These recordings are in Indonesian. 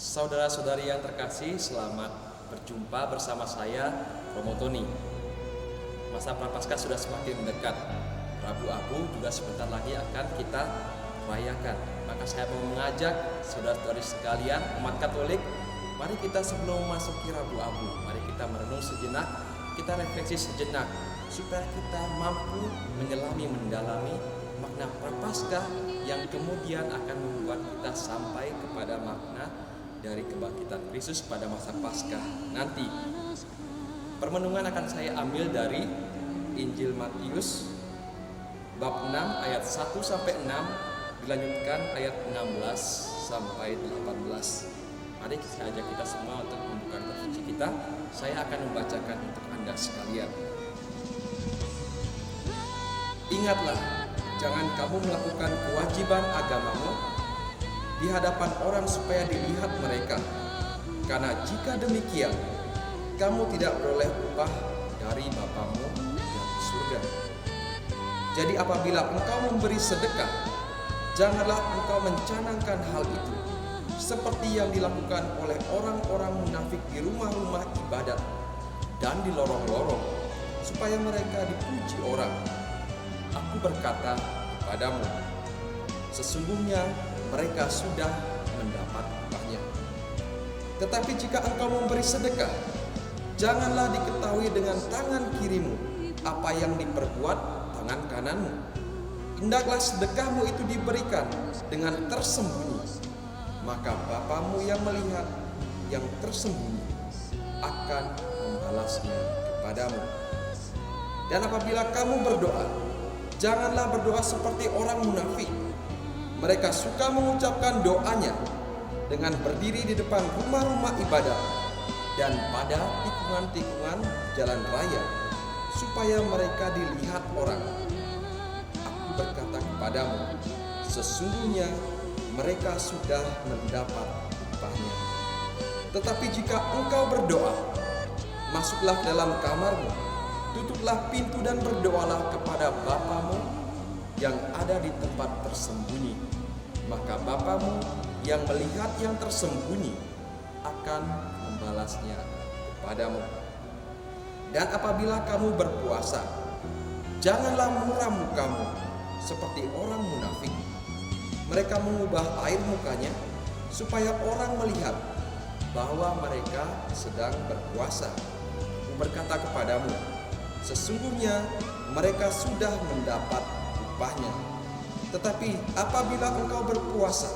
Saudara-saudari yang terkasih, selamat berjumpa bersama saya, Romo Tony. Masa Prapaskah sudah semakin mendekat. Rabu Abu juga sebentar lagi akan kita rayakan. Maka saya mau mengajak saudara-saudari sekalian, umat Katolik, mari kita sebelum memasuki Rabu Abu, mari kita merenung sejenak, kita refleksi sejenak, supaya kita mampu menyelami, mendalami makna Prapaskah yang kemudian akan membuat kita sampai kepada makna dari kebangkitan Kristus pada masa Paskah nanti. Permenungan akan saya ambil dari Injil Matius bab 6 ayat 1 sampai 6, dilanjutkan ayat 16 sampai 18. Mari saya ajak kita semua untuk membuka kitab suci kita. Saya akan membacakan untuk Anda sekalian. Ingatlah, jangan kamu melakukan kewajiban agamamu di hadapan orang supaya dilihat mereka. Karena jika demikian, kamu tidak beroleh upah dari Bapamu yang di surga. Jadi apabila engkau memberi sedekah, janganlah engkau mencanangkan hal itu seperti yang dilakukan oleh orang-orang munafik di rumah-rumah ibadat dan di lorong-lorong, supaya mereka dipuji orang. Aku berkata kepadamu, sesungguhnya mereka sudah mendapat upahnya. Tetapi jika engkau memberi sedekah, janganlah diketahui dengan tangan kirimu apa yang diperbuat tangan kananmu. Hendaklah sedekahmu itu diberikan dengan tersembunyi, maka Bapamu yang melihat yang tersembunyi akan membalasnya kepadamu. Dan apabila kamu berdoa, janganlah berdoa seperti orang munafik. Mereka suka mengucapkan doanya dengan berdiri di depan rumah-rumah ibadat dan pada tikungan-tikungan jalan raya, supaya mereka dilihat orang. Aku berkata kepadamu, sesungguhnya mereka sudah mendapat upahnya. Tetapi jika engkau berdoa, masuklah ke dalam kamarmu, tutuplah pintu dan berdoalah kepada Bapamu yang ada di tempat tersembunyi. Maka Bapamu yang melihat yang tersembunyi akan membalasnya kepadamu. Dan apabila kamu berpuasa, janganlah muram mukamu seperti orang munafik. Mereka mengubah air mukanya supaya orang melihat bahwa mereka sedang berpuasa. Aku berkata kepadamu, sesungguhnya mereka sudah mendapat upahnya. Tetapi apabila engkau berpuasa,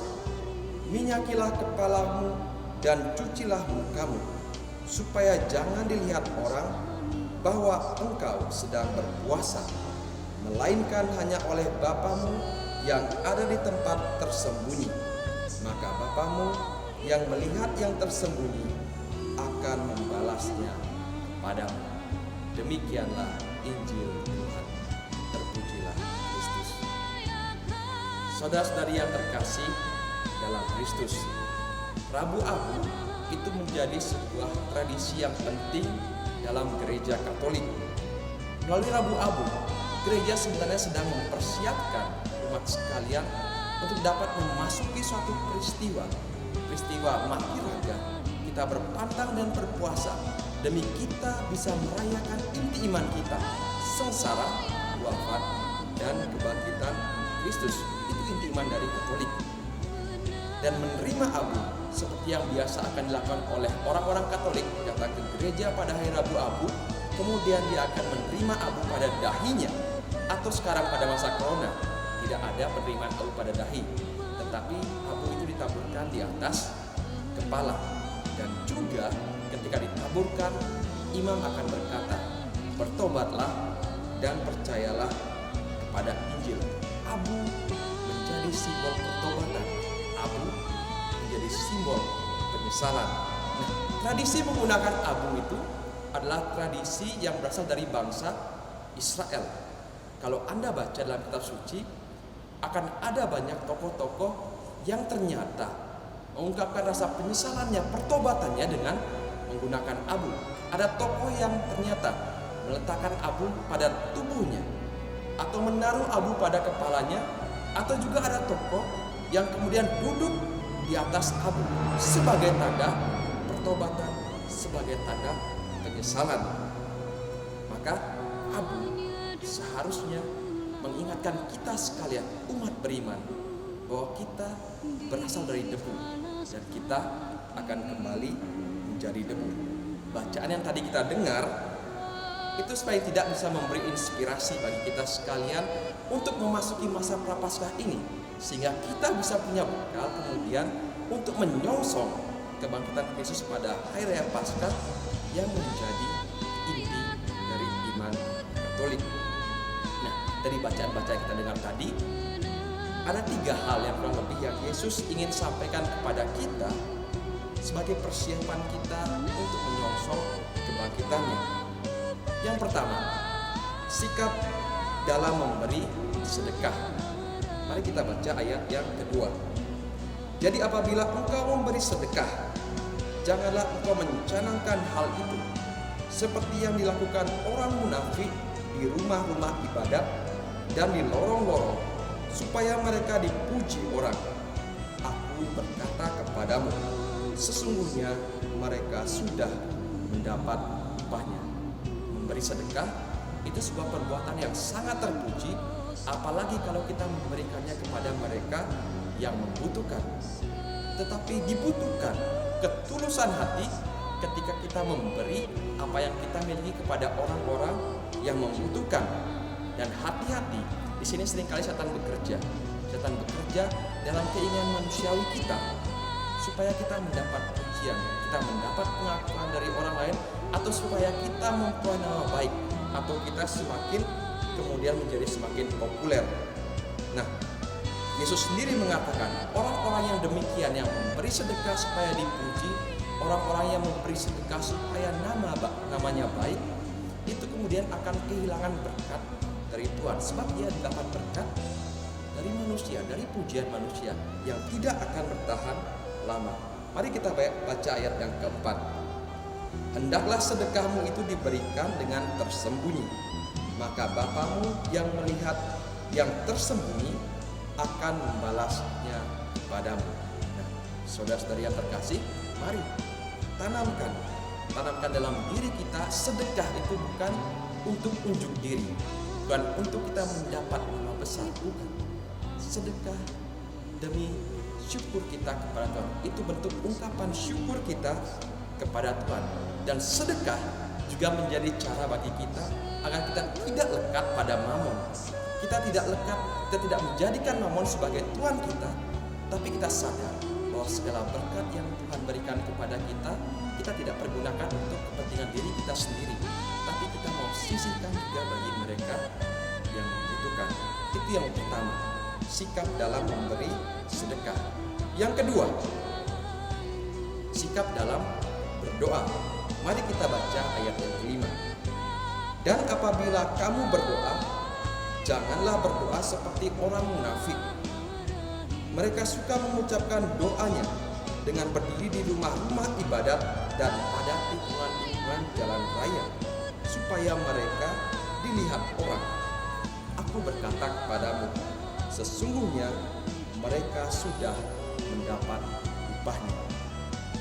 minyakilah kepalamu dan cucilah mukamu, supaya jangan dilihat orang bahwa engkau sedang berpuasa, melainkan hanya oleh Bapamu yang ada di tempat tersembunyi. Maka Bapamu yang melihat yang tersembunyi akan membalasnya kepadamu. Demikianlah Injil Tuhan. Terpujilah Kristus. Saudara-saudari yang terkasih dalam Kristus, Rabu Abu itu menjadi sebuah tradisi yang penting dalam gereja Katolik. Melalui Rabu Abu, gereja sebenarnya sedang mempersiapkan umat sekalian untuk dapat memasuki suatu peristiwa mati raga. Kita berpantang dan berpuasa demi kita bisa merayakan inti iman kita, sengsara, wafat, dan kebangkitan Kristus. Itu inti iman dari Katolik. Dan menerima abu seperti yang biasa akan dilakukan oleh orang-orang Katolik, datang ke gereja pada hari Rabu Abu, kemudian dia akan menerima abu pada dahinya. Atau sekarang pada masa corona tidak ada penerimaan abu pada dahi, tetapi abu itu ditaburkan di atas kepala. Dan juga ketika ditaburkan, imam akan berkata, bertobatlah dan percayalah kepada Injil. Abu menjadi simbol pertobatan, abu menjadi simbol penyesalan. Nah, tradisi menggunakan abu itu adalah tradisi yang berasal dari bangsa Israel. Kalau Anda baca dalam kitab suci, akan ada banyak tokoh-tokoh yang ternyata mengungkapkan rasa penyesalannya, pertobatannya dengan menggunakan abu. Ada tokoh yang ternyata meletakkan abu pada tubuhnya, atau menaruh abu pada kepalanya, atau juga ada tokoh yang kemudian duduk di atas abu sebagai tanda pertobatan, sebagai tanda penyesalan. Maka abu seharusnya mengingatkan kita sekalian umat beriman bahwa kita berasal dari debu dan kita akan kembali menjadi debu. Bacaan yang tadi kita dengar itu supaya tidak bisa memberi inspirasi bagi kita sekalian untuk memasuki masa prapaskah ini, sehingga kita bisa punya bekal kemudian untuk menyongsong kebangkitan Kristus pada hari raya Paskah yang menjadi inti dari iman Katolik. Nah, dari bacaan-bacaan yang kita dengar tadi, ada 3 hal yang kurang lebih yang Yesus ingin sampaikan kepada kita sebagai persiapan kita untuk menyongsong kebangkitannya. Yang pertama, sikap dalam memberi sedekah. Mari kita baca ayat yang kedua. Jadi apabila engkau memberi sedekah, janganlah engkau mencanangkan hal itu seperti yang dilakukan orang munafik di rumah-rumah ibadat dan di lorong-lorong, supaya mereka dipuji orang. Aku berkata kepadamu, sesungguhnya mereka sudah mendapat upahnya. Memberi sedekah itu sebuah perbuatan yang sangat terpuji, apalagi kalau kita memberikannya kepada mereka yang membutuhkan. Tetapi dibutuhkan ketulusan hati ketika kita memberi apa yang kita miliki kepada orang-orang yang membutuhkan. Dan hati-hati, di sini seringkali setan bekerja. Setan bekerja dalam keinginan manusiawi kita supaya kita mendapat pujian, kita mendapat pengakuan dari orang lain, atau supaya kita memperoleh nama baik, atau kita semakin kemudian menjadi semakin populer. Nah, Yesus sendiri mengatakan orang-orang yang demikian, yang memberi sedekah supaya dipuji, orang-orang yang memberi sedekah supaya namanya baik, itu kemudian akan kehilangan berkat dari Tuhan, sebab dia dapat berkat dari manusia, dari pujian manusia yang tidak akan bertahan lama. Mari kita baca ayat yang keempat. Hendaklah sedekahmu itu diberikan dengan tersembunyi, maka Bapamu yang melihat yang tersembunyi akan membalasnya kepadamu. Nah, saudara-saudari yang terkasih, mari tanamkan dalam diri kita sedekah itu bukan untuk unjuk diri, bukan untuk kita mendapat nama besar, bukan. Sedekah demi syukur kita kepada Tuhan, itu bentuk ungkapan syukur kita kepada Tuhan. Dan sedekah juga menjadi cara bagi kita agar kita tidak lekat pada mamon. Kita tidak menjadikan mamon sebagai Tuhan kita, tapi kita sadar bahwa segala berkat yang Tuhan berikan kepada kita, kita tidak pergunakan untuk kepentingan diri kita sendiri, tapi kita mau sisihkan juga bagi mereka yang membutuhkan. Itu yang pertama, sikap dalam memberi sedekah. Yang kedua, sikap dalam berdoa. Mari kita baca ayat yang kelima. Dan apabila kamu berdoa, janganlah berdoa seperti orang munafik. Mereka suka mengucapkan doanya dengan berdiri di rumah-rumah ibadat dan pada tikungan-tikungan jalan raya, supaya mereka dilihat orang. Aku berkata kepadamu, sesungguhnya mereka sudah mendapat upahnya.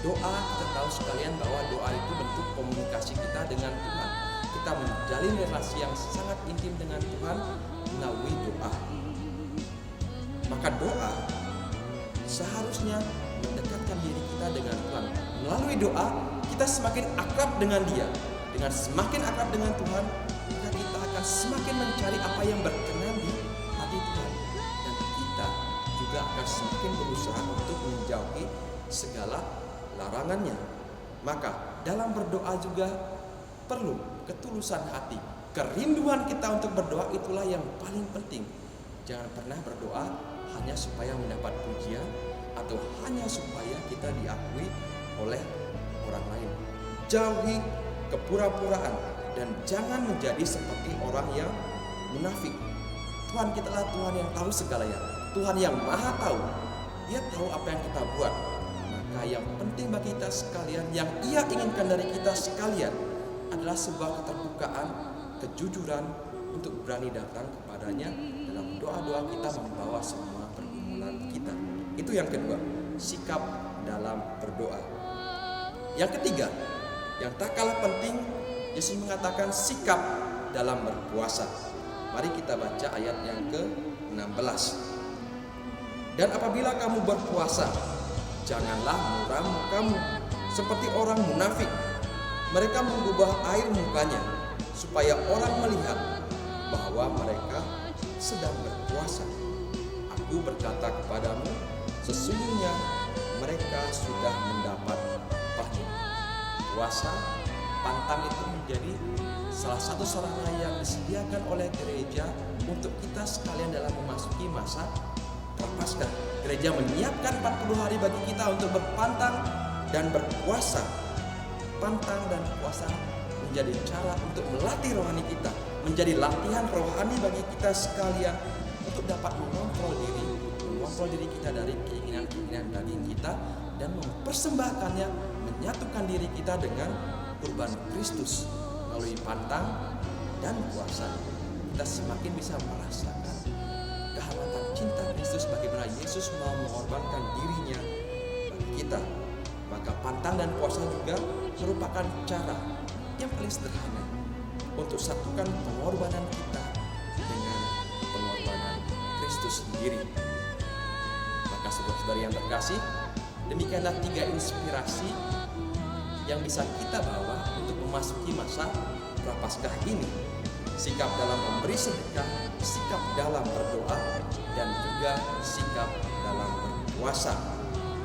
Doa, kita tahu sekalian bahwa doa itu bentuk komunikasi kita dengan Tuhan. Kita menjalin relasi yang sangat intim dengan Tuhan melalui doa. Maka doa seharusnya mendekatkan diri kita dengan Tuhan. Melalui doa kita semakin akrab dengan Dia. Dengan semakin akrab dengan Tuhan, maka kita akan semakin mencari apa yang berkenan di hati Tuhan. Dan kita juga akan semakin berusaha untuk menjauhi segala larangannya. Maka dalam berdoa juga perlu ketulusan hati. Kerinduan kita untuk berdoa itulah yang paling penting. Jangan pernah berdoa hanya supaya mendapat pujian atau hanya supaya kita diakui oleh orang lain. Jauhi kepura-puraan dan jangan menjadi seperti orang yang munafik. Tuhan kita adalah Tuhan yang tahu segalanya, Tuhan yang maha tahu. Dia tahu apa yang kita buat. Maka yang penting bagi kita sekalian, yang Ia inginkan dari kita sekalian adalah sebuah keterbukaan, kejujuran untuk berani datang kepadanya dalam doa-doa kita membawa semua pergumulan kita. Itu yang kedua. sikap dalam berdoa. Yang ketiga, yang tak kalah penting, Yesus mengatakan sikap dalam berpuasa. Mari kita baca ayat yang ke-16. Dan apabila kamu berpuasa, janganlah muram mukamu seperti orang munafik. Mereka mengubah air mukanya supaya orang melihat bahwa mereka sedang berpuasa. Aku berkata kepadamu, sesungguhnya mereka sudah mendapat upahnya. Puasa, pantang itu menjadi salah satu sarana yang disediakan oleh gereja untuk kita sekalian dalam memasuki masa Prapaskah. Gereja menyiapkan 40 hari bagi kita untuk berpantang dan berpuasa. Pantang dan puasa menjadi cara untuk melatih rohani kita, menjadi latihan rohani bagi kita sekalian untuk dapat mengontrol diri kita dari keinginan-keinginan daging kita dan mempersembahkannya, menyatukan diri kita dengan kurban Kristus. Melalui pantang dan puasa, kita semakin bisa merasakan kehangatan cinta Kristus, bagaimana Yesus mau mengorbankan dirinya bagi kita. Maka pantang dan puasa juga merupakan cara yang paling sederhana untuk satukan pengorbanan kita dengan pengorbanan Kristus sendiri. Maka saudara-saudari yang terkasih, demikianlah 3 inspirasi yang bisa kita bawa untuk memasuki masa Prapaskah ini. Sikap dalam memberi sedekah, sikap dalam berdoa, dan juga sikap dalam berpuasa.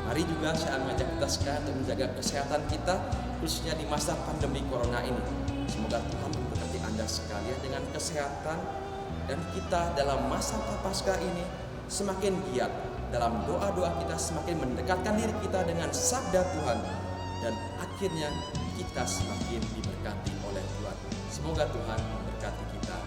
Mari juga saya mengajak kita sekalian untuk menjaga kesehatan kita, khususnya di masa pandemi corona ini. Semoga Tuhan memberkati Anda sekalian dengan kesehatan, dan kita dalam masa Prapaskah ini semakin giat dalam doa-doa kita, semakin mendekatkan diri kita dengan sabda Tuhan, dan akhirnya kita semakin diberkati oleh Tuhan. Semoga Tuhan memberkati kita.